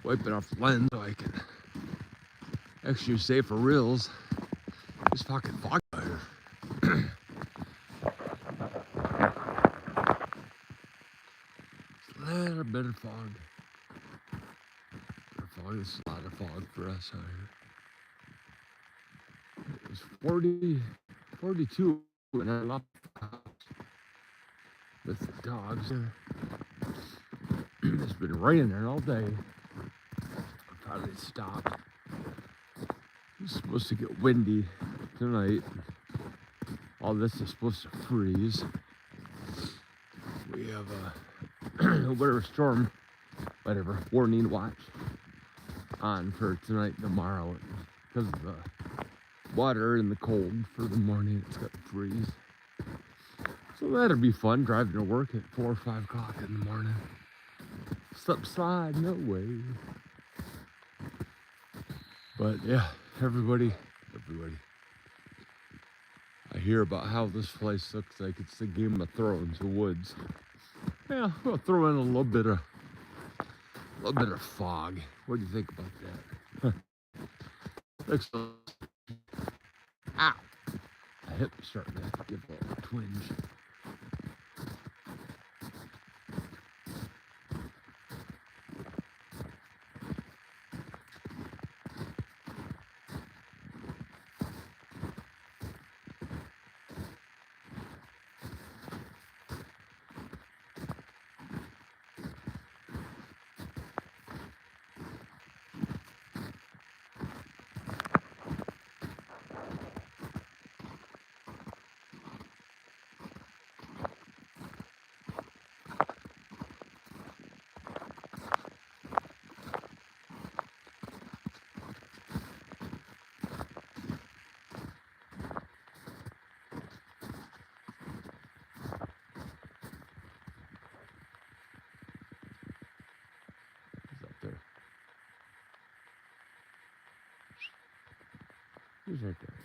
wipe it off the lens so I can actually say for reals. It's fucking fog out here. A little bit of fog. It's a lot of fog for us out here. It was 40, 42 when I left the house with the dogs. It's been raining there all day. I finally stopped. It's supposed to get windy tonight. All this is supposed to freeze. We have a winter storm, whatever, warning watch on for tonight and tomorrow because of the water and the cold for the morning. It's got to freeze. So that'll be fun driving to work at 4 or 5 o'clock in the morning. Slip slide, no way. But yeah, everybody. I hear about how this place looks like it's the Game of Thrones, the woods. Yeah, we'll throw in a little bit of fog. What do you think about that? Looks like, ow! My hip is starting to give a little twinge. He's right there.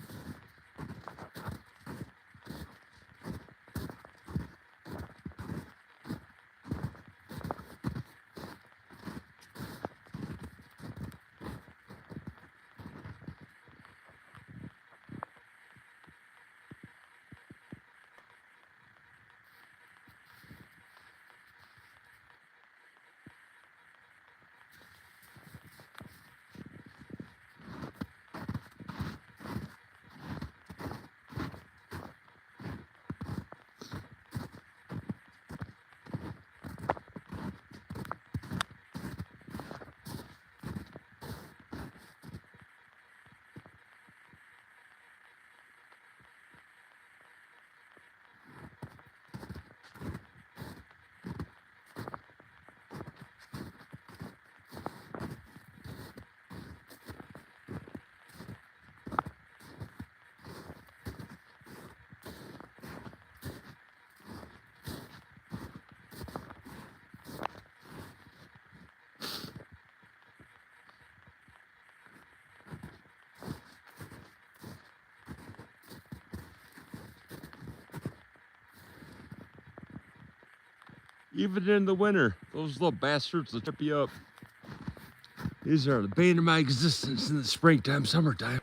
Even in the winter, those little bastards will trip you up. These are the bane of my existence in the springtime, summertime.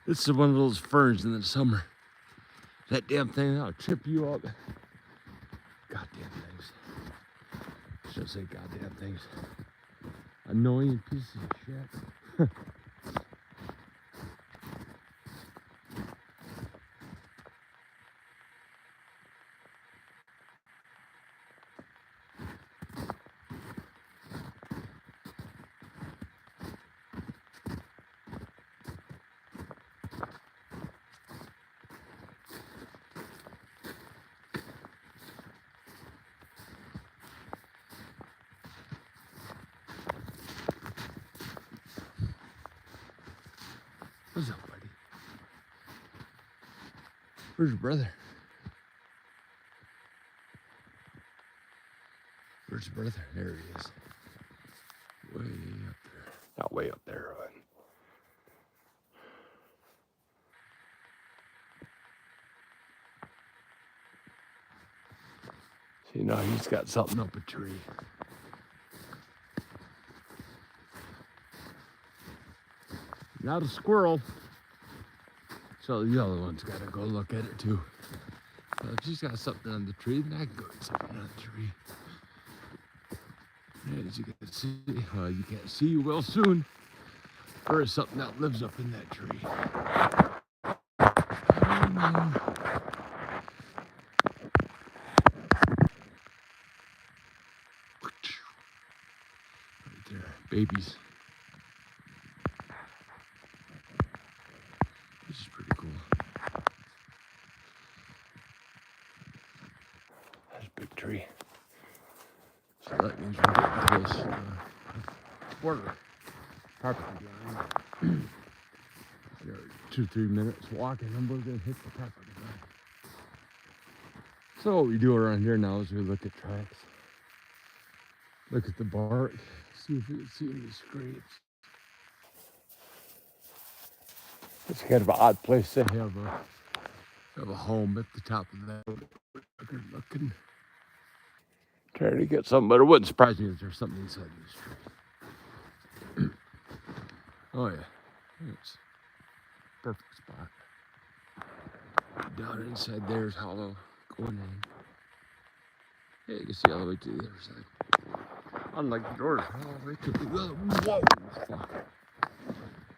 This is one of those ferns in the summer. That damn thing, that'll trip you up. Goddamn things. I should say goddamn things. Annoying pieces of shit. What's up, buddy? Where's your brother? Where's your brother? There he is. Way up there. Not way up there, but... See, now he's got something up a tree. Not a squirrel. So the other one's got to go look at it too. So if she's got something on the tree, then I can go get something on the tree. And as you can see, you can't see, you will soon. There is something that lives up in that tree. Right there, babies. This is pretty cool. That's a big tree. So that means we're getting close to the border property line. There are 2-3 minutes walking and we're gonna hit the property line. So what we do around here now is we look at tracks. Look at the bark, see if we can see any scrapes. It's kind of an odd place to have a home at the top of that. Looking. Trying to get something, but it wouldn't surprise me if there's something inside this tree. Oh yeah, it's a perfect spot. Down inside there's hollow going in. Yeah, you can see all the way to the other side. Unlike the doors, all the way to the other. Whoa! Fuck.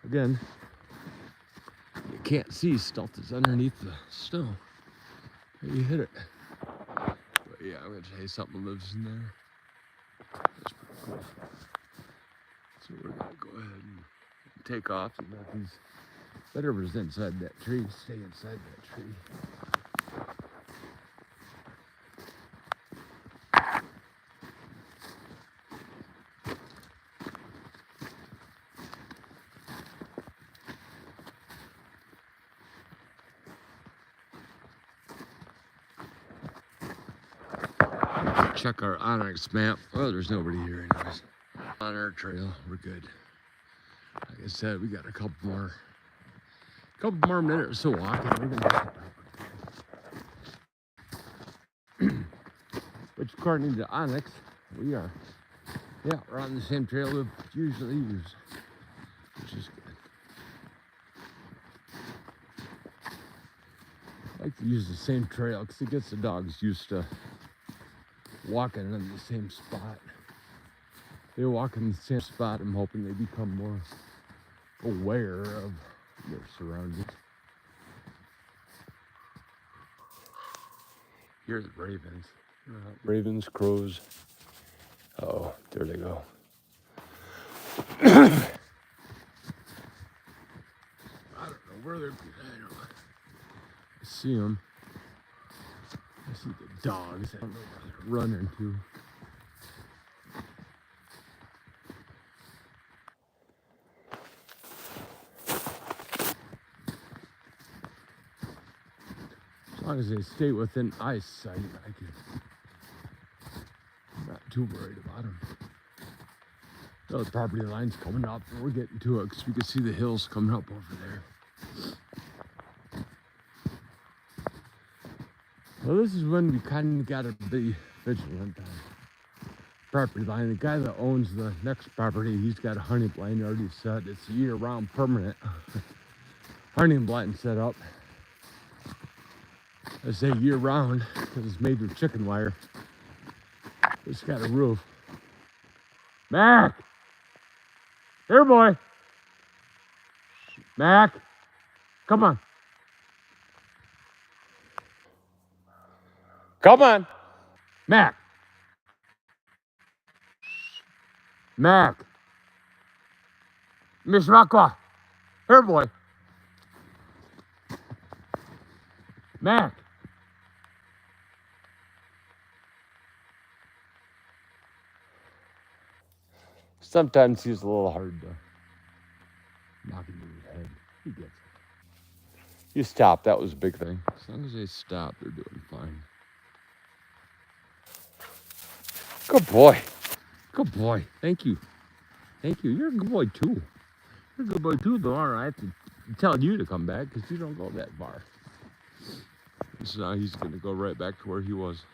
Again, you can't see stuff that's underneath the snow. You hit it. But yeah, I'm gonna say something lives in there. That's pretty cool. So we're gonna go ahead and take off and let these whatever's inside that tree stay inside that tree. Check our Onyx map. Oh, there's nobody here anyways. On our trail, we're good. Like I said, we got a couple more minutes or so walking. We're gonna hit the property. Which according to Onyx, we are. Yeah, we're on the same trail we usually use, which is good. I like to use the same trail because it gets the dogs used to walking in the same spot. They walk in the same spot. I'm hoping they become more aware of their surroundings. Here's the ravens. Ravens, crows. Oh, there they go. I don't know where they're. I see them. I see the dogs. I don't know where they're running to. As long as they stay within eyesight, I'm not too worried about them. So the property line's coming up, and we're getting to it because we can see the hills coming up over there. Well, this is when we kind of gotta be vigilant on property line. The guy that owns the next property, he's got a hunting blind already set. It's year-round permanent hunting blind set up. I say year-round because it's made with chicken wire. It's got a roof. Mac! Here, boy! Mac! Come on! Come on! Mac! Mac! Miss Ruckus! Here, boy! Mac! Sometimes he's a little hard to knock into his head. He gets it. You stop, that was a big thing. As long as they stop, they're doing fine. Good boy. Good boy. Thank you. Thank you. You're a good boy too. You're a good boy too, though. I have to tell you to come back because you don't go that far. So now he's going to go right back to where he was.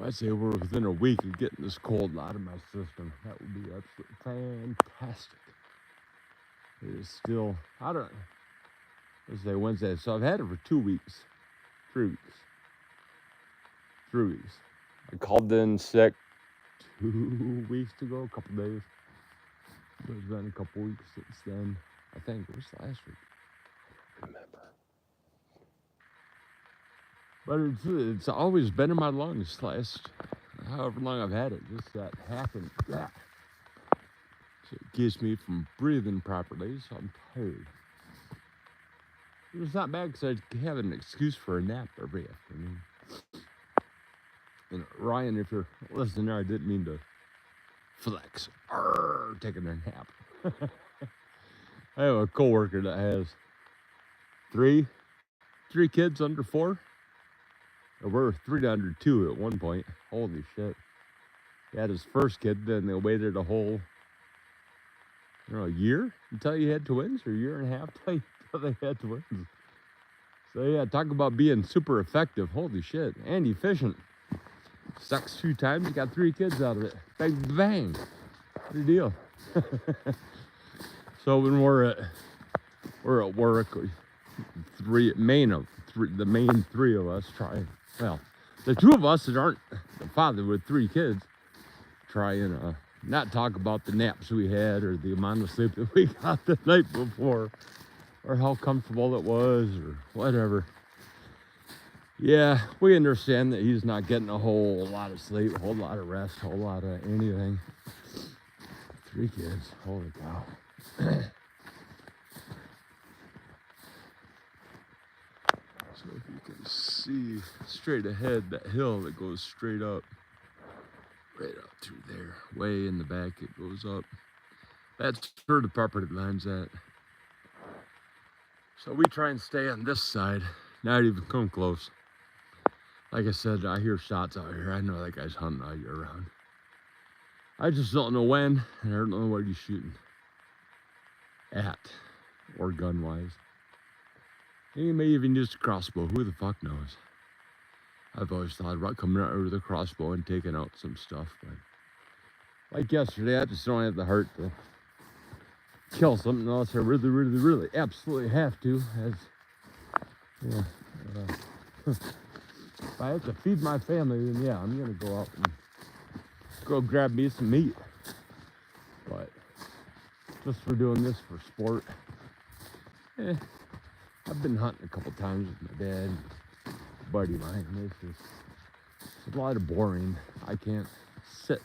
I'd say we're within a week of getting this cold out of my system. That would be absolutely fantastic. It is still, I don't know, let's say Wednesday. So I've had it for 2 weeks, 3 weeks, 3 weeks. I called in sick 2 weeks ago, a couple days. It's been a couple weeks since then. I think it was last week. I don't remember. But it's always been in my lungs last however long I've had it. Just that hacking. Yeah. So it keeps me from breathing properly, so I'm tired. It's not bad because I have an excuse for a nap every afternoon. And Ryan, if you're listening there, I didn't mean to flex. Taking a nap. I have a coworker that has three kids under 4. And we're 3 under 2 at one point. Holy shit. He had his first kid, then they waited a whole, a year until he had twins, or a year and a half until they had twins. So yeah, talk about being super effective. Holy shit. And efficient. Sucks 2 times, you got 3 kids out of it. Bang, bang. Good deal. So when we're at work, the main 3 of us try. Well, the 2 of us that aren't the father with 3 kids try and not talk about the naps we had or the amount of sleep that we got the night before or how comfortable it was or whatever. Yeah, we understand that he's not getting a whole lot of sleep, a whole lot of rest, a whole lot of anything. 3 kids, holy cow. So if you can see straight ahead, that hill that goes straight up, right up through there, way in the back it goes up. That's where the property line's at. So we try and stay on this side, not even come close. Like I said, I hear shots out here. I know that guy's hunting all year round. I just don't know when, and I don't know what he's shooting at, or gun-wise. He may even use a crossbow. Who the fuck knows? I've always thought about coming out with a crossbow and taking out some stuff, but like yesterday, I just don't have the heart to kill something unless I really, really, really absolutely have to. If I have to feed my family, then yeah, I'm gonna go out and go grab me some meat. But just for doing this for sport, I've been hunting a couple times with my dad, and a buddy of mine. It's a lot of boring. I can't sit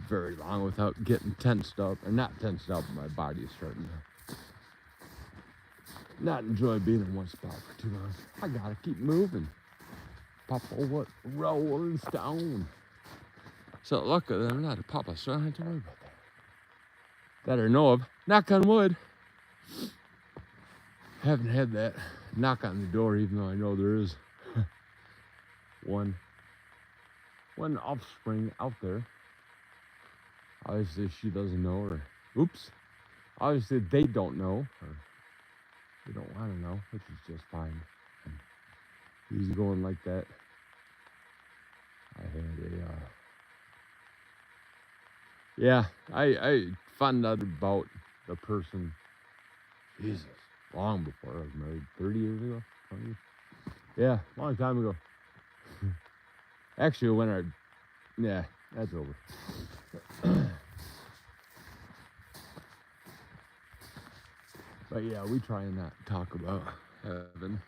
very long without getting tensed up, or not tensed up, but my body is starting to not enjoy being in one spot for too long. I gotta keep moving. Papa, what? Rolling stone. So luckily I'm not a papa, so I don't have to worry about that. That I know of. Knock on wood. Haven't had that knock on the door, even though I know there is one offspring out there. Obviously she doesn't know, or oops. Obviously they don't know, or they don't want to know, which is just fine. He's going like that. I had I found out about the person, Jesus, long before I was married, 30 years ago, 20 years. Yeah, long time ago. Actually, that's over. But yeah, we try and not talk about having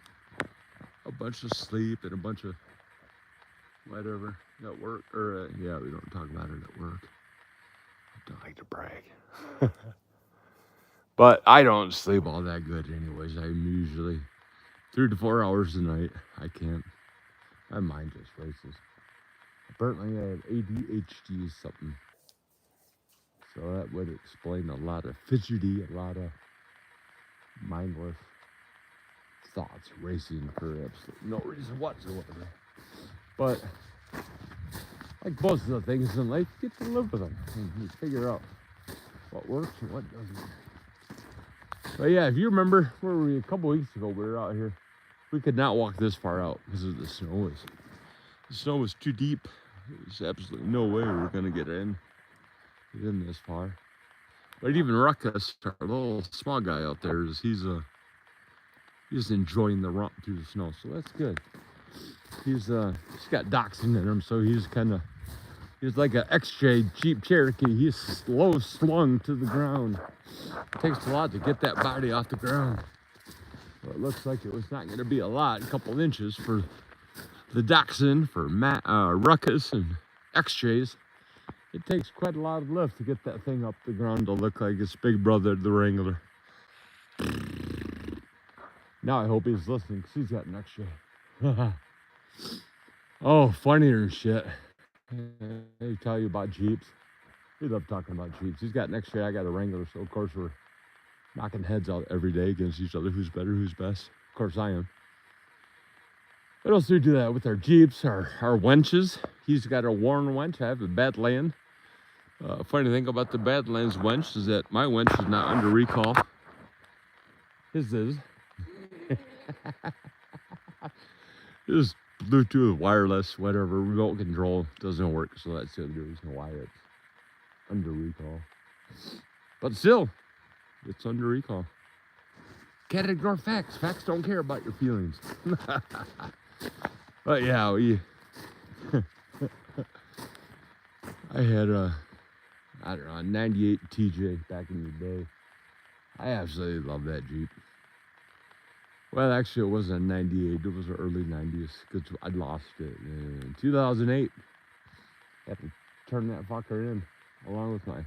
a bunch of sleep and a bunch of whatever at work, or we don't talk about it at work. I don't like to brag. But I don't sleep all that good anyways. I'm usually 3 to 4 hours a night. I can't. My mind just races. Apparently I have ADHD or something. So that would explain a lot of fidgety, a lot of mindless thoughts racing for absolutely no reason whatsoever. But like most of the things in life, you get to live with them and you figure out what works and what doesn't. But yeah, if you remember, where were we? A couple weeks ago, we were out here. We could not walk this far out because of the snow. It was The snow was too deep. There's absolutely no way we were gonna get in this far. But even Ruckus, our little small guy out there, he's enjoying the romp through the snow, so that's good. He's got dachshund in him, so he's like an XJ Jeep Cherokee. He's slow slung to the ground. It takes a lot to get that body off the ground. Well, it looks like it was not going to be a lot, a couple inches for the dachshund, for Ruckus and XJs. It takes quite a lot of lift to get that thing up the ground to look like its big brother, the Wrangler. Now I hope he's listening, because he's got an XJ. Oh, funnier and shit. They tell you about Jeeps. We love talking about Jeeps. He's got an XJ, I got a Wrangler, so of course we're knocking heads out every day against each other. Who's better, who's best? Of course I am. What else do we do that with our Jeeps, our wenches? He's got a Warren wench. I have a Badland. Funny thing about the Badlands wench is that my wench is not under recall. His is. His Bluetooth, wireless, whatever, remote control doesn't work, so that's the other reason why it's under recall. But still, it's under recall. Can't ignore facts. Facts don't care about your feelings. But yeah, I had a 98 TJ back in the day. I absolutely love that Jeep. Well, actually, it wasn't a 98. It was the early 90s because I lost it in 2008. Had to turn that fucker in along with my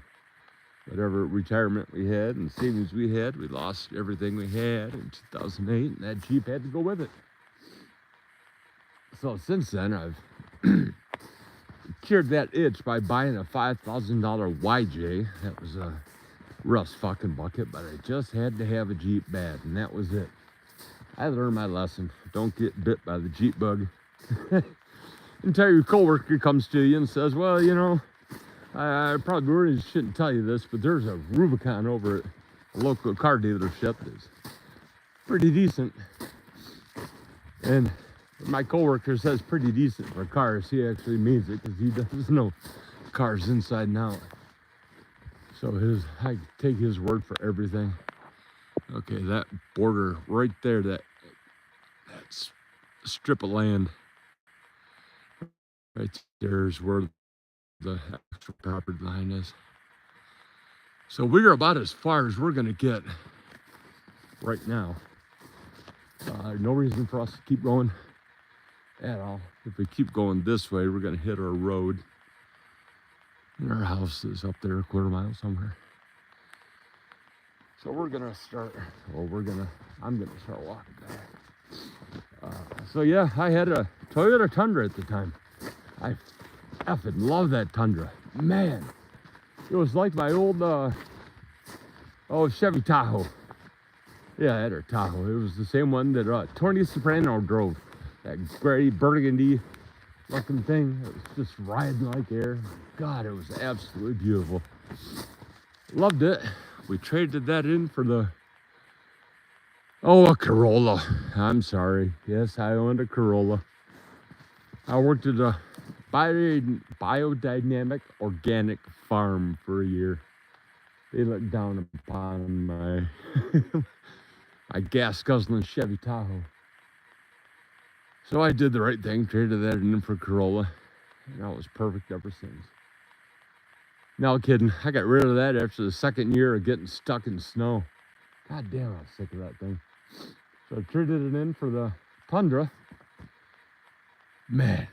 whatever retirement we had and savings we had. We lost everything we had in 2008, and that Jeep had to go with it. So since then, I've cured that itch by buying a $5,000 YJ. That was a rust fucking bucket, but I just had to have a Jeep bad, and that was it. I learned my lesson. Don't get bit by the Jeep bug. Until your coworker comes to you and says, well, you know, I probably really shouldn't tell you this, but there's a Rubicon over at a local car dealership that's pretty decent. And my coworker says pretty decent for cars. He actually means it because he doesn't know cars inside and out. So I take his word for everything. Okay, that border right there, that strip of land right there is where the actual property line is. So we're about as far as we're going to get right now. No reason for us to keep going at all. If we keep going this way, we're going to hit our road. And our house is up there a quarter mile somewhere. So we're going to start, I'm going to start walking back. So yeah, I had a Toyota Tundra at the time. I effing love that Tundra. Man, it was like my old, Chevy Tahoe. Yeah, I had a Tahoe. It was the same one that Tony Soprano drove. That gray burgundy looking thing. It was just riding like air. God, it was absolutely beautiful. Loved it. We traded that in for a Corolla. I'm sorry. Yes, I owned a Corolla. I worked at a biodynamic organic farm for a year. They looked down upon my my gas guzzling Chevy Tahoe. So I did the right thing, traded that in for Corolla, and that was perfect ever since. No kidding, I got rid of that after the second year of getting stuck in snow. God damn, I was sick of that thing. So I traded it in for the Tundra. Man,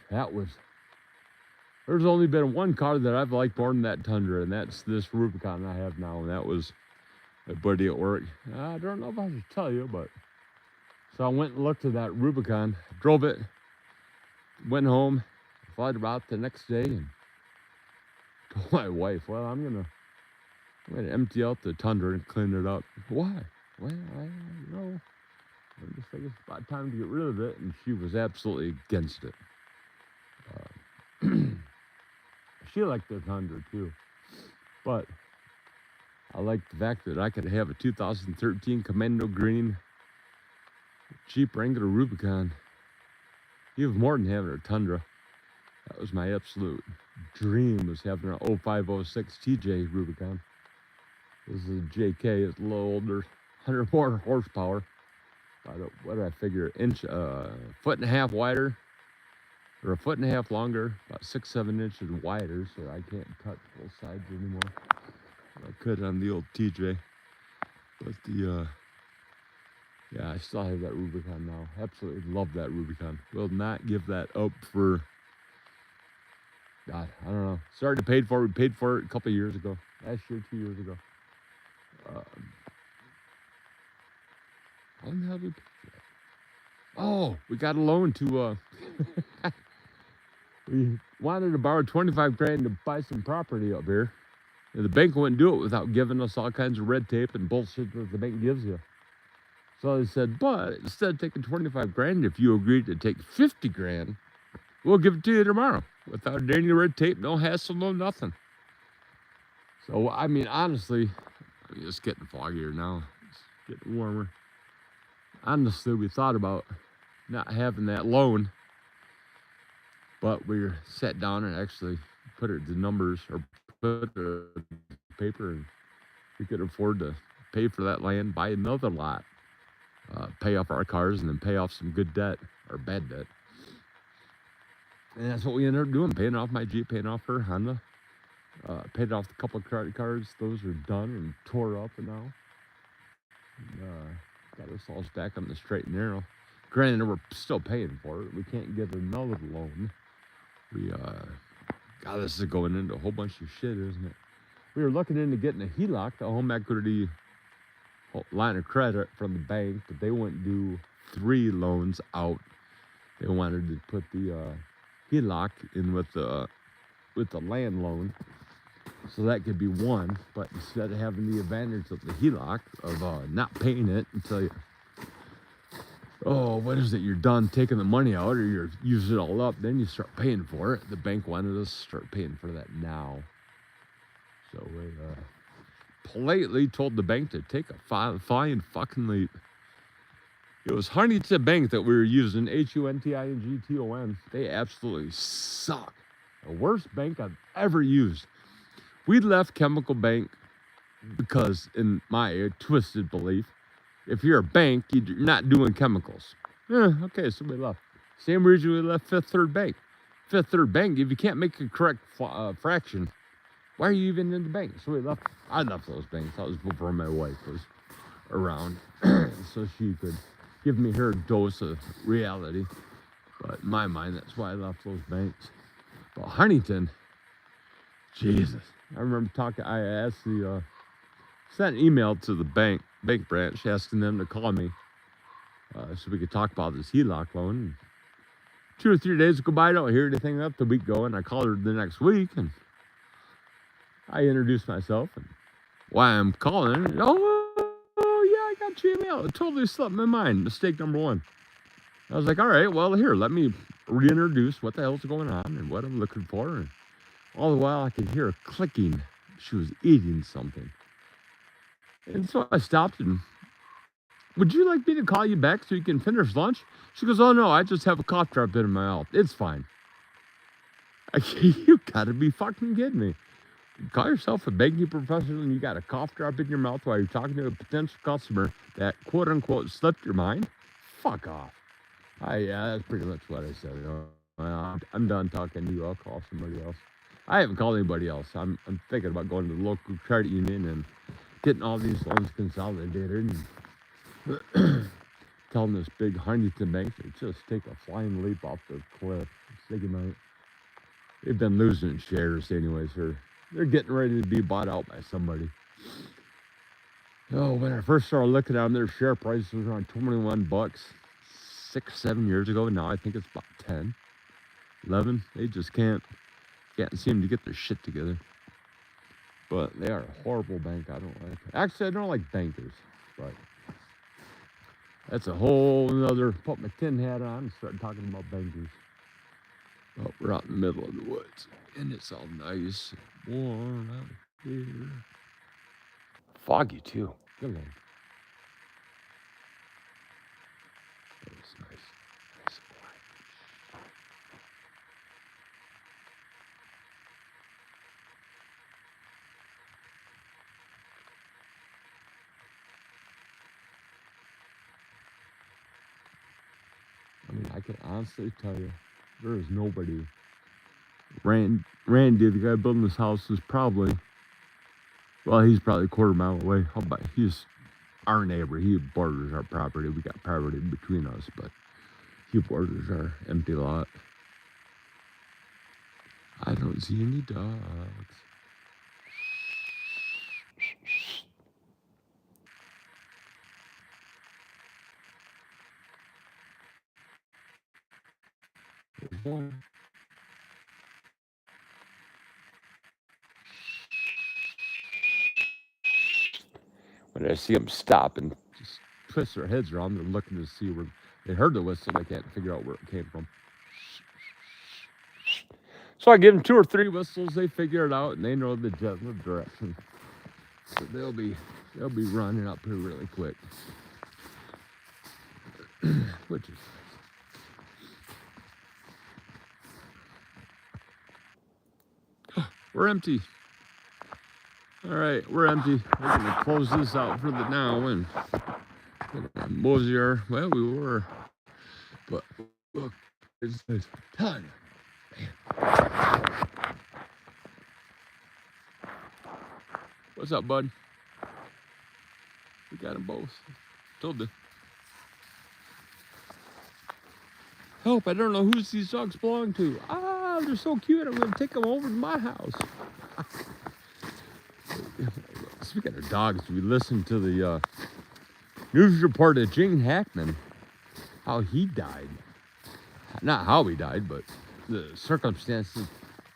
there's only been one car that I've liked more than that Tundra, and that's this Rubicon I have now, and that was my buddy at work. I don't know if I should tell you, but so I went and looked at that Rubicon, drove it, went home, flight about the next day, and told my wife, well, I'm gonna empty out the Tundra and clean it up. Why? Well, I just think it's about time to get rid of it, and she was absolutely against it. She liked the Tundra too, but I liked the fact that I could have a 2013 Commando Green Jeep Wrangler Rubicon. You have more than having a Tundra. That was my absolute dream, was having an 0506 TJ Rubicon. This is a JK. It's a little older, 100 more horsepower. What did I figure? Foot and a half wider, or a foot and a half longer, about 6-7 inches wider, so I can't cut both sides anymore. I could on the old TJ, but yeah, I still have that Rubicon now. Absolutely love that Rubicon. Will not give that up for, God, I don't know. Started to pay for it. We paid for it a couple of years ago. Last year, 2 years ago. How the hell did we pay for that? Oh, we got a loan to, we wanted to borrow 25 grand to buy some property up here. And the bank wouldn't do it without giving us all kinds of red tape and bullshit that the bank gives you. So they said, but instead of taking 25 grand, if you agree to take 50 grand, we'll give it to you tomorrow without any red tape, no hassle, no nothing. So, I mean, honestly, it's getting foggier now. It's getting warmer. Honestly, we thought about not having that loan, but we sat down and actually put it to numbers, or put it to paper, and we could afford to pay for that land, buy another lot, pay off our cars, and then pay off some good debt, or bad debt. And that's what we ended up doing, paying off my Jeep, paying off her Honda, paid off a couple of credit cards. Those are done and tore up now. And, got us all back on the straight and narrow. Granted, we're still paying for it. We can't get another loan. God, this is going into a whole bunch of shit, isn't it? We were looking into getting a HELOC, the home equity line of credit from the bank, but they wouldn't do 3 loans out. They wanted to put the HELOC in with the land loan, so that could be one. But instead of having the advantage of the HELOC of not paying it until you, what is it? You're done taking the money out, or you're using it all up, then you start paying for it. The bank wanted us to start paying for that now. So we politely told the bank to take a flying fucking leap. It was Huntington Bank that we were using, HUNTINGTON. They absolutely suck. The worst bank I've ever used. We left Chemical Bank because, in my twisted belief, if you're a bank, you're not doing chemicals. Okay, so we left. Same reason we left Fifth Third Bank. Fifth Third Bank, if you can't make a correct fraction, why are you even in the bank? So we left. I left those banks. That was before my wife was around, so she could give me her dose of reality. But in my mind, that's why I left those banks. But Huntington, Jesus. I remember I asked sent an email to the bank branch asking them to call me so we could talk about this HELOC loan. 2 or 3 days go by, I don't hear anything. Up the week going. I called her the next week, and I introduced myself and why I'm calling. Oh yeah, I got your email. It totally slipped my mind. Mistake number 1. I was like, all right, well, here, let me reintroduce what the hell's going on and what I'm looking for. And all the while, I could hear her clicking. She was eating something. And so I stopped and, would you like me to call you back so you can finish lunch? She goes, oh, no, I just have a cough drop in my mouth. It's fine. You gotta be fucking kidding me. You call yourself a banking professional and you got a cough drop in your mouth while you're talking to a potential customer that, quote unquote, slipped your mind? Fuck off. Yeah, that's pretty much what I said. I'm done talking to you. I'll call somebody else. I haven't called anybody else. I'm thinking about going to the local credit union and getting all these loans consolidated and telling this big Huntington Bank to just take a flying leap off the cliff. Say goodnight. They've been losing shares anyways. They're getting ready to be bought out by somebody. Oh, when I first started looking at them, their share price was around $21 6-7 years ago. Now I think it's about 10, 11. They just can't seem to get their shit together. But they are a horrible bank. I don't like it. Actually, I don't like bankers, but that's a whole nother, put my tin hat on and start talking about bankers. Oh, we're out in the middle of the woods, and it's all nice and warm out here. Foggy, too. Good one. That was nice. Nice and quiet. I can honestly tell you, there is nobody. Randy, the guy building this house, is probably, well, he's probably a quarter mile away. How about, he's our neighbor. He borders our property. We got property between us, but he borders our empty lot. I don't see any dogs. There's one. When I see them stop and just twist their heads around, they're looking to see where they heard the whistle. They can't figure out where it came from. So I give them 2 or 3 whistles. They figure it out and they know the general direction. So they'll be running up here really quick, which is nice. We're empty. All right, we're empty. We're gonna close this out for the now and mosey our. Well, we were, but look, it's a ton. Man. What's up, bud? We got them both. Told you. Help! I don't know who these dogs belong to. Ah, they're so cute. I'm gonna take them over to my house. Speaking of dogs, we listened to the news report of Gene Hackman, how he died. Not how he died, but the circumstances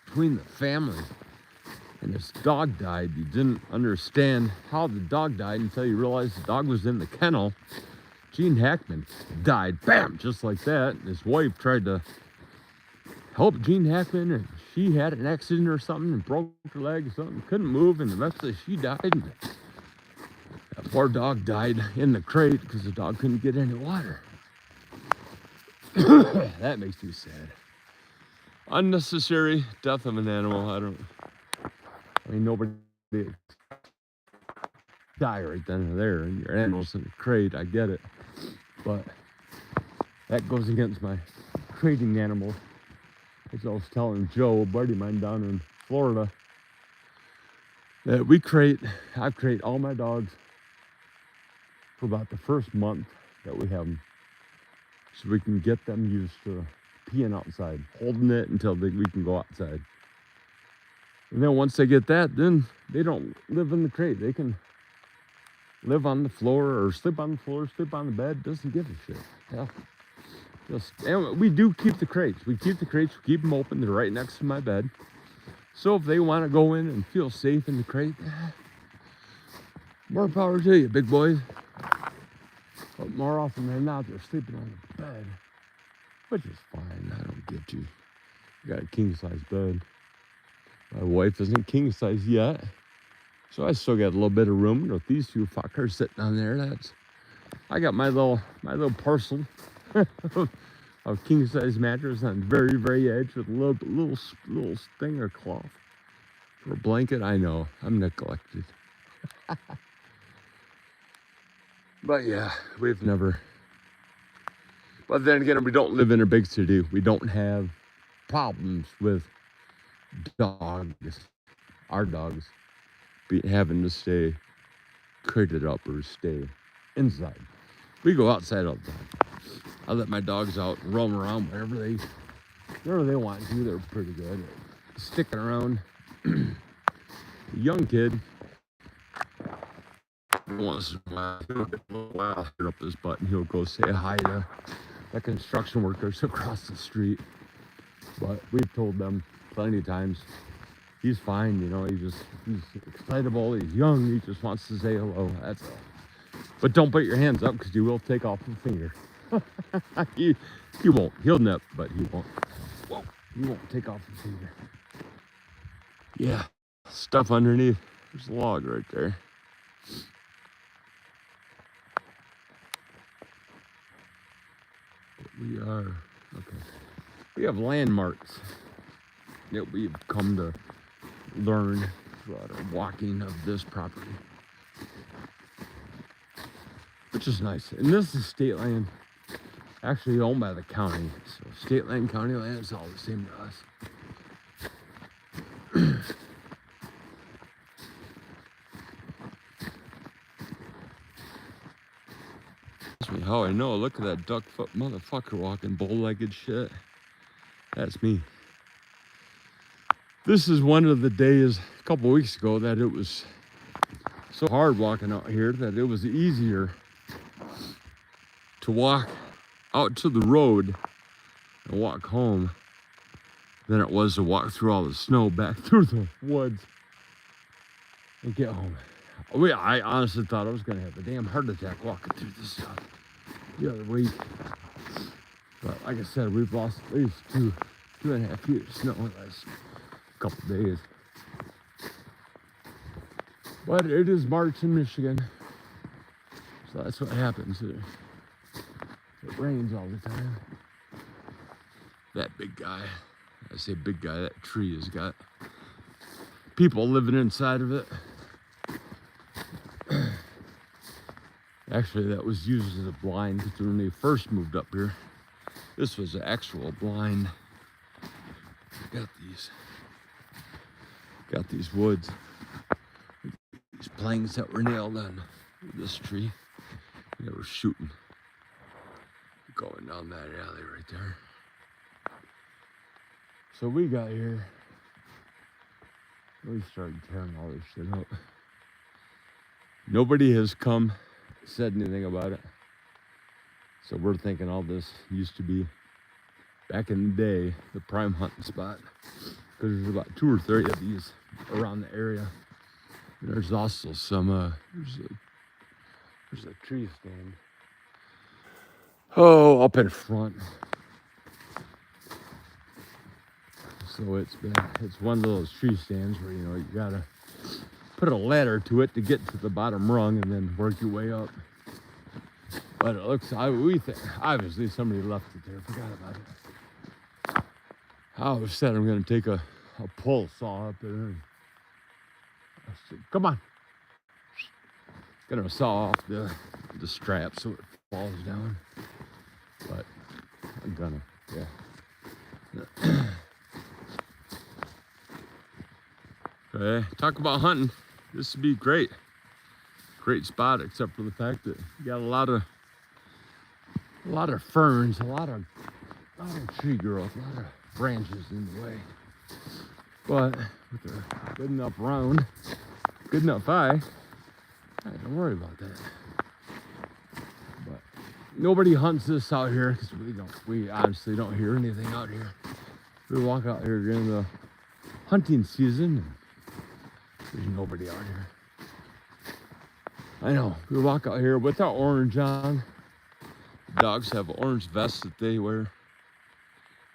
between the family. And his dog died. You didn't understand how the dog died until you realized the dog was in the kennel. Gene Hackman died, bam, just like that. And his wife tried to help Gene Hackman, and she had an accident or something and broke her leg or something, couldn't move, and eventually she died. And that poor dog died in the crate because the dog couldn't get any water. That makes me sad. Unnecessary death of an animal. I mean, nobody die right then and there. Your animal's in a crate, I get it. But that goes against my crating animals. As I was telling Joe, a buddy of mine down in Florida, that I crate all my dogs for about the first month that we have them, so we can get them used to peeing outside, holding it until we can go outside. And then once they get that, then they don't live in the crate. They can live on the floor or sleep on the floor, sleep on the bed. Doesn't give a shit. Hell, and we do keep the crates. We keep them open. They're right next to my bed. So if they want to go in and feel safe in the crate, more power to you, big boys. But more often than not, they're sleeping on the bed, which is fine. I don't get you. I got a king-size bed. My wife isn't king-size yet, so I still got a little bit of room. With these 2 fuckers sitting on there, I got my little parcel of king-size mattress on the very, very edge with a little thing of cloth for a blanket. I know, I'm neglected. But yeah, we've never. But then again, we don't live in a big city. We don't have problems with dogs. Our dogs having to stay crated up or stay inside. We go outside all the time. I let my dogs out and roam around wherever they want to. They're pretty good at sticking around. A young kid, once in a while, he'll get a little while up his butt and he'll go say hi to the construction workers across the street. But we've told them plenty of times, he's fine, he's excitable, he's young, he just wants to say hello, that's all. But don't put your hands up because you will take off a finger. he won't, he'll nip, but he won't. Whoa, he won't take off a finger. Yeah, stuff underneath. There's a log right there. We are, okay. We have landmarks that we've come to learn throughout our walking of this property, which is nice. And this is state land. actually owned by the county. So state land, county land, it's all the same to us. Ask me how I know. Look at that duck foot motherfucker walking bow-legged shit. That's me. This is one of the days a couple weeks ago that it was so hard walking out here that it was easier to walk out to the road and walk home than it was to walk through all the snow back through the woods and get home. I honestly thought I was going to have a damn heart attack walking through this stuff the other week. But like I said, we've lost at least 2.5 feet of snow in the last couple days. But it is March in Michigan, so that's what happens. It rains all the time. That big guy, I say big guy, that tree has got people living inside of it. Actually, that was used as a blind when they first moved up here. This was an actual blind. Got these woods. These planks that were nailed on this tree. They were shooting. Going down that alley right there. So we got here. We started tearing all this shit up. Nobody has come, said anything about it. So we're thinking all this used to be, back in the day, the prime hunting spot. Because there's about 2 or 3 of these around the area. And there's also some, there's a tree stand. Oh, up in front. So it's one of those tree stands where, you gotta put a ladder to it to get to the bottom rung and then work your way up. But it looks, we think, obviously somebody left it there, forgot about it. I always said I'm gonna take a pull saw up there and come on. Gonna saw off the strap so it falls down. But I'm gonna, yeah. Okay, talk about hunting. This would be great. Great spot, except for the fact that you got a lot of ferns, a lot of tree growth, a lot of branches in the way. But with a good enough round, good enough eye, don't worry about that. But nobody hunts this out here because we honestly don't hear anything out here. We walk out here during the hunting season and there's nobody out here. I know, we walk out here with our orange on. The dogs have orange vests that they wear.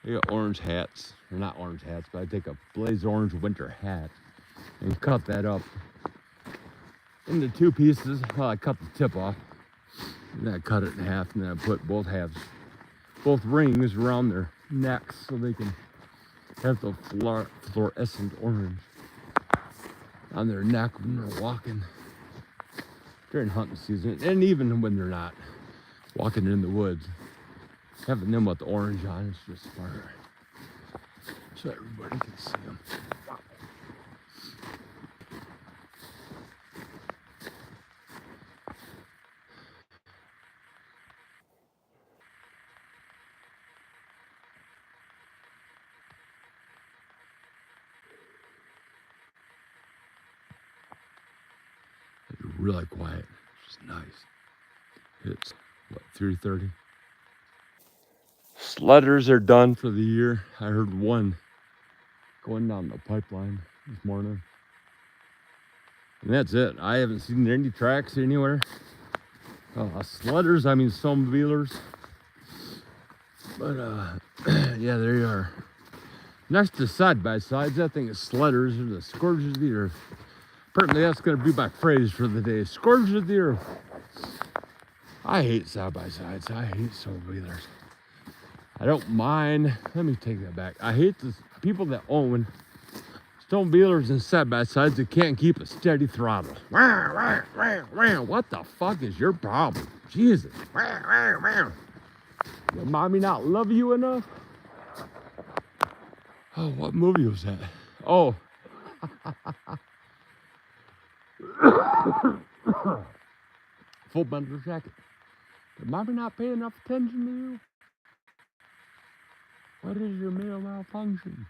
They got orange hats, or not orange hats, but I take a blaze orange winter hat and cut that up into 2 pieces. Well, I cut the tip off, and then I cut it in half, and then I put both rings around their necks so they can have the fluorescent orange on their neck when they're walking during hunting season, and even when they're not walking in the woods. Having them with the orange on is just smarter, so everybody can see them. Wow. It's really quiet, which is nice. It's what, 3:30? Sledders are done for the year. I heard one going down the pipeline this morning. And that's it. I haven't seen any tracks anywhere. Sledders, I mean snowmobilers. But yeah, they are. Next to side-by-sides, that thing is sledders or the scourge of the earth. Apparently that's going to be my phrase for the day. Scourge of the earth. I hate side-by-sides. I hate snowmobilers. I don't mind. Let me take that back. I hate the people that own snowmobilers and side-by-sides that can't keep a steady throttle. What the fuck is your problem? Jesus. Did mommy not love you enough? Oh, what movie was that? Oh. Full Metal Jacket. Did mommy not pay enough attention to you? What is your male malfunction?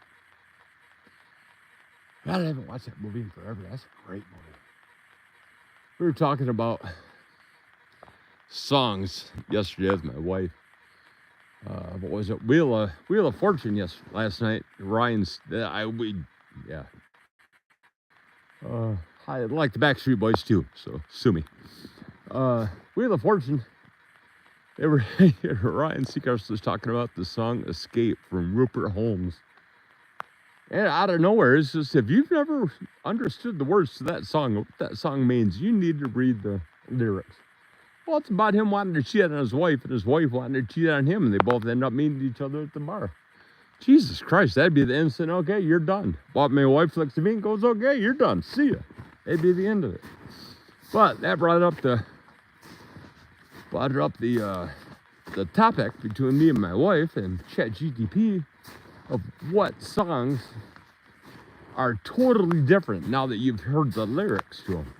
God, I haven't watched that movie in forever. That's a great movie. We were talking about songs yesterday with my wife. What was it? Wheel of Fortune last night. Ryan's I like the Backstreet Boys too, so sue me. Wheel of Fortune. They were Ryan Seacrest was talking about the song "Escape" from Rupert Holmes. And out of nowhere, it's just, if you've never understood the words to that song, what that song means, you need to read the lyrics. Well, it's about him wanting to cheat on his wife, and his wife wanting to cheat on him, and they both end up meeting each other at the bar. Jesus Christ, that'd be the instant, okay, you're done. Bought me a wife, flicks the bean, goes, okay, you're done, see ya. That'd be the end of it. But that brought up the topic between me and my wife and ChatGPT of what songs are totally different now that you've heard the lyrics to them.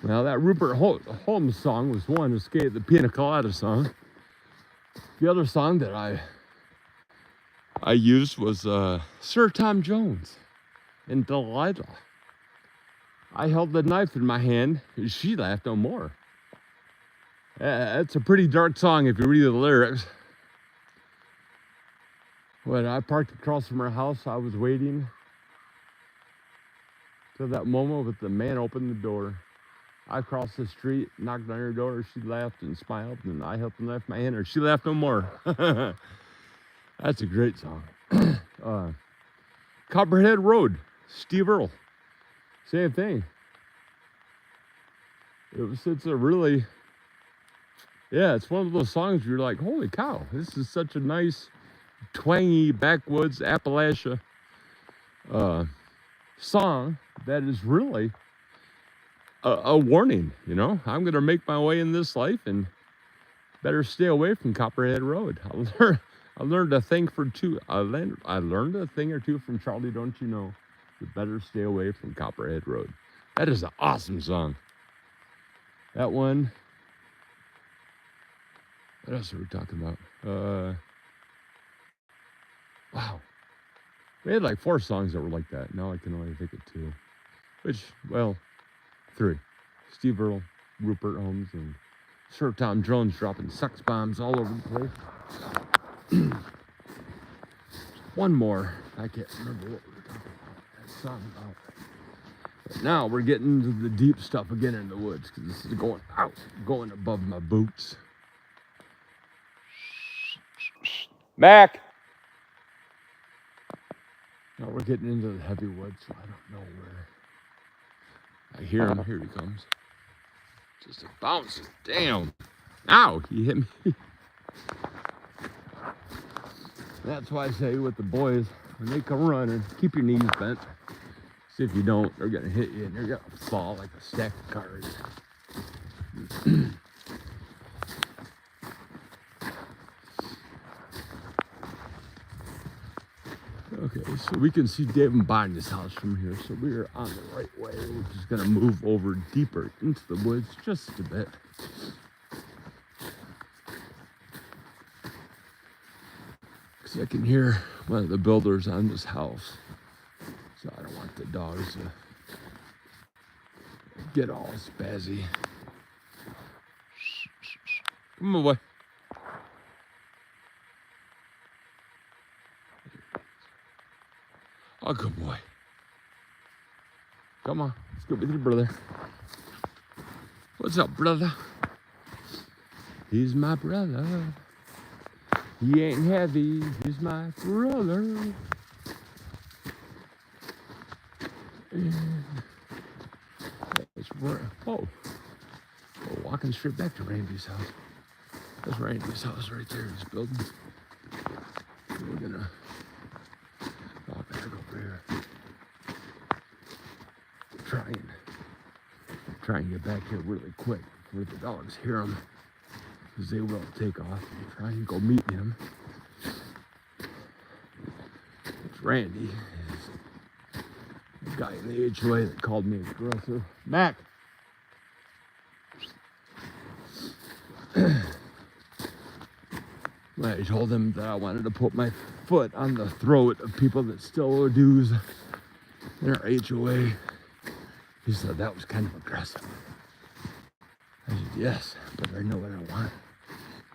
Well, that Rupert Holmes song was one, Escape, the Pina Colada song. The other song that I used was Sir Tom Jones and Delilah. I held the knife in my hand, and she laughed no more. It's a pretty dark song if you read the lyrics. When I parked across from her house, I was waiting till that moment with the man opened the door. I crossed the street, knocked on her door, she laughed and smiled, and I held the knife in my hand, and she laughed no more. That's a great song. Copperhead Road, Steve Earle. Same thing. It's a really, it's one of those songs you're like, holy cow, this is such a nice, twangy, backwoods, Appalachia song that is really a warning, you know. I'm going to make my way in this life and better stay away from Copperhead Road. I learned a thing I learned a thing or two from Charlie, Don't You Know? You better stay away from Copperhead Road. That is an awesome song. That one. What else are we talking about? Wow. We had like 4 songs that were like that. Now I can only think of 2. Which, well, 3. Steve Earle, Rupert Holmes, and Sir Tom Jones dropping sex bombs all over the place. One more. I can't remember what we were talking about. That song about. But now we're getting into the deep stuff again in the woods, because this is going above my boots. Mac! Now we're getting into the heavy woods, so I don't know where. I hear him. Here he comes. Just a bouncing. Damn. Ow, he hit me. That's why I say with the boys, when they come running, keep your knees bent. See if you don't, they're going to hit you and you're going to fall like a stack of cards. Okay, so we can see Dave and Bonnie's house from here, so we are on the right way. We're just going to move over deeper into the woods just a bit. Because I can hear one of the builders on this house, so I don't want the dogs to get all spazzy. Come on, boy. Oh, good boy. Come on, let's go with your brother. What's up, brother? He's my brother. He ain't heavy. He's my brother. We're walking straight back to Randy's house. That's Randy's house right there. He's building. So we're gonna walk back over here. Try and get back here really quick before the dogs hear him. because they will take off and try and go meet him. It's Randy, the guy in the HOA that called me aggressive. Mac! I told him that I wanted to put my foot on the throat of people that still owe dues in our HOA. He said that was kind of aggressive. I said, yes, but I know what I want.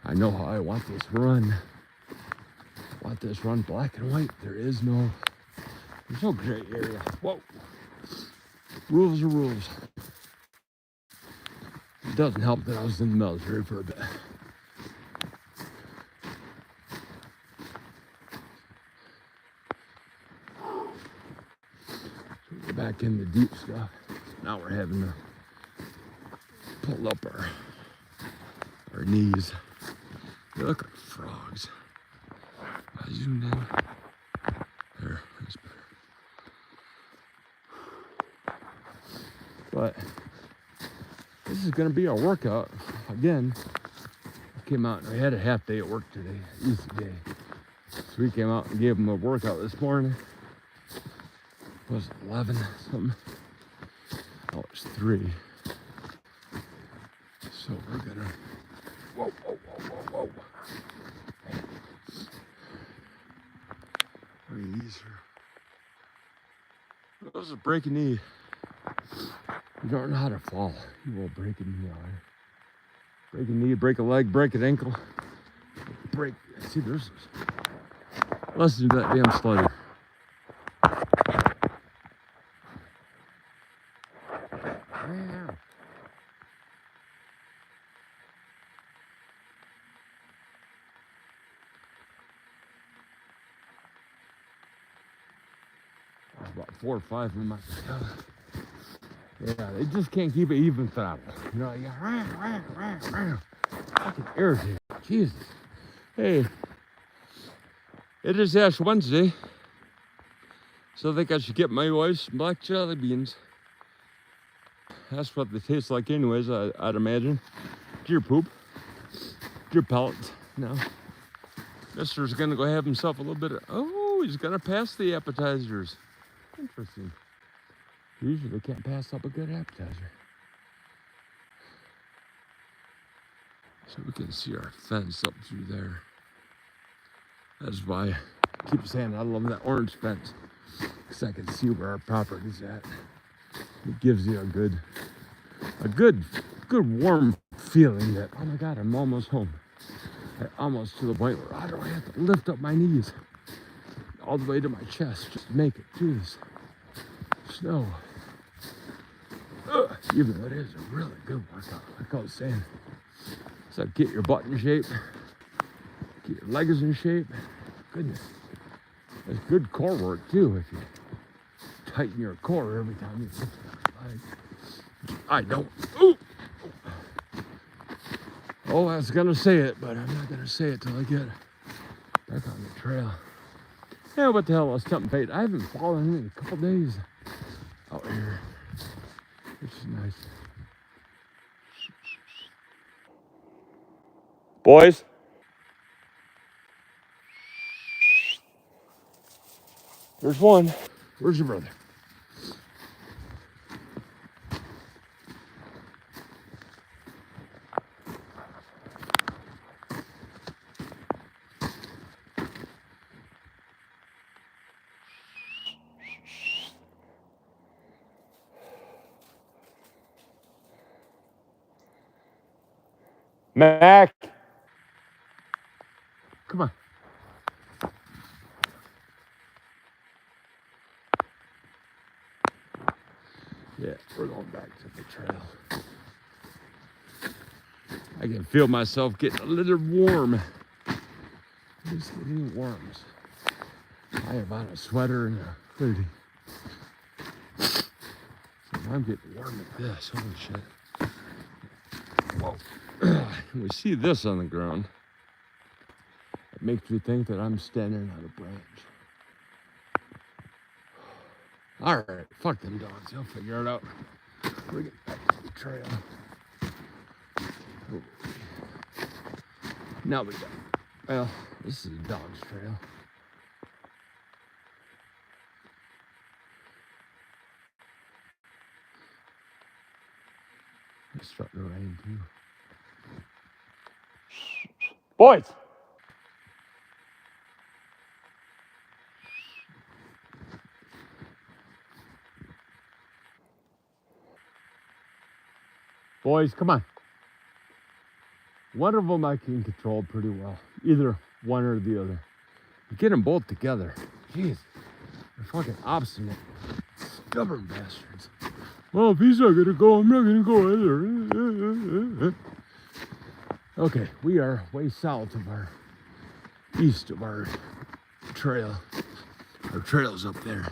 I know how I want this run. I want this run black and white. There's no gray area. Whoa. Rules are rules. It doesn't help that I was in the military for a bit. So we're back in the deep stuff. Now we're having to pull up our knees. They look like frogs. I zoomed in. There, that's better. But this is gonna be our workout. Again, I came out and we had a half day at work today, easy day. So we came out and gave them a workout this morning. It was 11 something. Oh, it's 3. So we're gonna, whoa. These are, those are break a knee. You don't know how to fall, you will break a knee. Break a knee, break a leg, break an ankle. Break, see there's, listen to that damn slugger. About 4 or 5 of them. Yeah, they just can't keep it even throttle. You know, you fucking irritating. Jesus. Hey, it is Ash Wednesday, so I think I should get my wife some black jelly beans. That's what they taste like anyways, I'd imagine. Deer poop. Deer pellets. No. Mister's gonna go have himself a little bit of, oh, he's gonna pass the appetizers. Interesting. Usually they can't pass up a good appetizer. So we can see our fence up through there. That's why I keep saying I love that orange fence, because I can see where our property's at. It gives you a good warm feeling that, oh my God, I'm almost home. Almost to the point where I don't have to lift up my knees all the way to my chest just to make it through this snow. Even though it is a really good workout, like I was saying. So get your butt in shape, get your legs in shape. Goodness, it's good core work too if you tighten your core every time you lift your leg. I don't. Ooh. Oh, I was gonna say it, but I'm not gonna say it till I get back on the trail. Yeah, what the hell, I was jumping fate. I haven't fallen in a couple days out here, which is nice. Boys. There's one. Where's your brother? Mac. Come on. Yeah, we're going back to the trail. I can feel myself getting a little warm. Just getting warms. I have on a sweater and a hoodie. So I'm getting warm at this. Holy shit. Whoa. We see this on the ground. It makes me think that I'm standing on a branch. All right, fuck them dogs. They'll figure it out. We're getting back to the trail. Now we got, well, this is a dog's trail. It's starting to rain too. Boys! Boys, come on. One of them I can control pretty well. Either one or the other. You get them both together. Jeez, they're fucking obstinate. Stubborn bastards. Well, if he's not gonna go, I'm not gonna go either. Okay, we are way south of east of our trail. Our trail's up there.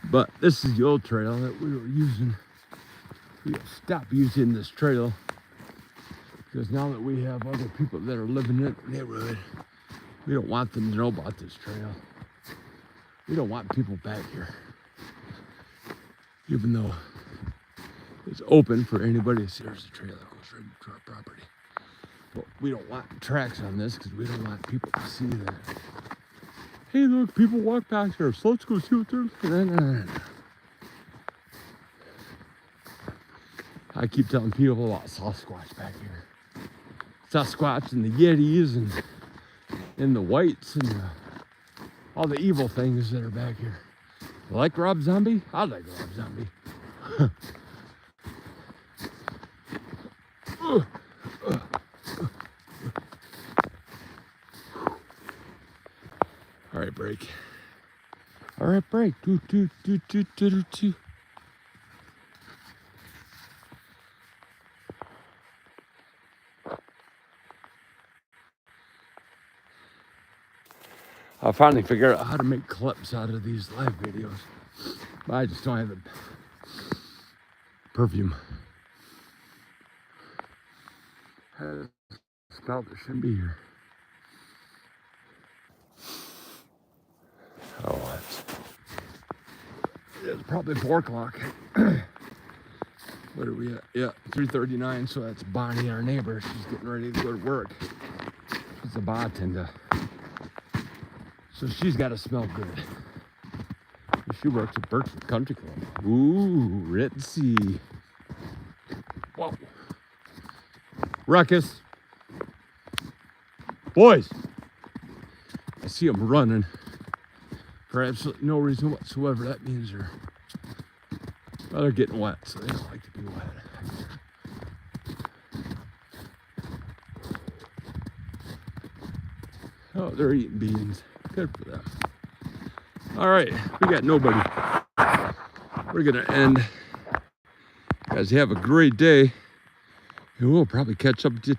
But this is the old trail that we were using. We stopped using this trail because now that we have other people that are living in the neighborhood, we don't want them to know about this trail. We don't want people back here, even though it's open for anybody to see. There's a trail that goes right into our property. But we don't want tracks on this because we don't want people to see that. Hey, look, people walk past here, so let's go see what they're looking at. I keep telling people about Sasquatch back here. Sasquatch and the Yetis and the whites and all the evil things that are back here. You like Rob Zombie? I like Rob Zombie. All right, break. All right, break. Do. I finally figured out how to make clips out of these live videos. But I just don't have the perfume. I smell that shouldn't be here. Oh, it's probably 4 o'clock. What are we at? Yeah, 3:39. So that's Bonnie, our neighbor. She's getting ready to go to work. She's a bartender. So she's got to smell good. She works at Berkshire Country Club. Ooh, ritzy. Whoa. Ruckus. Boys. I see them running for absolutely no reason whatsoever. That means they're getting wet, so they don't like to be wet. Oh, they're eating beans. Good for them. All right, we got nobody. We're gonna end. You guys have a great day, and we'll probably catch up with you